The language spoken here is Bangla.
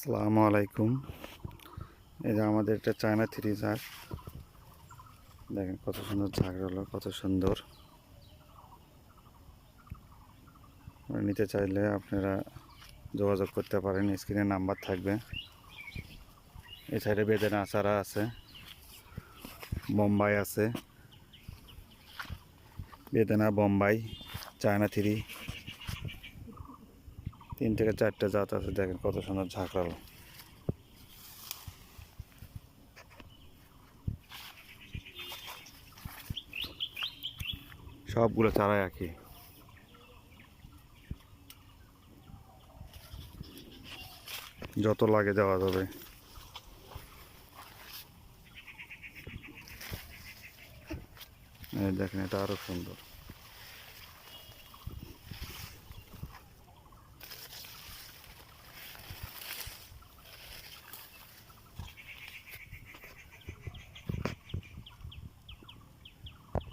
আসসালামু আলাইকুম। এই যে আমাদের একটা চায়না থ্রি ঝাঁক, দেখেন কত সুন্দর ঝাঁকড়ালো, কত সুন্দর। নিতে চাইলে আপনারা যোগাযোগ করতে পারেন, স্ক্রিনে নাম্বার থাকবে। এই সাইডে বেদেনা আচারা আছে, বোম্বাই আছে, বেদেনা বোম্বাই চায়না থ্রি 3 থেকে 4টে জাত আছে। দেখেন কত সুন্দর ঝাঁকড়ালো। সবগুলো চারাই একই, যত লাগে দেওয়া যাবে। দেখেন এটা আরো সুন্দর।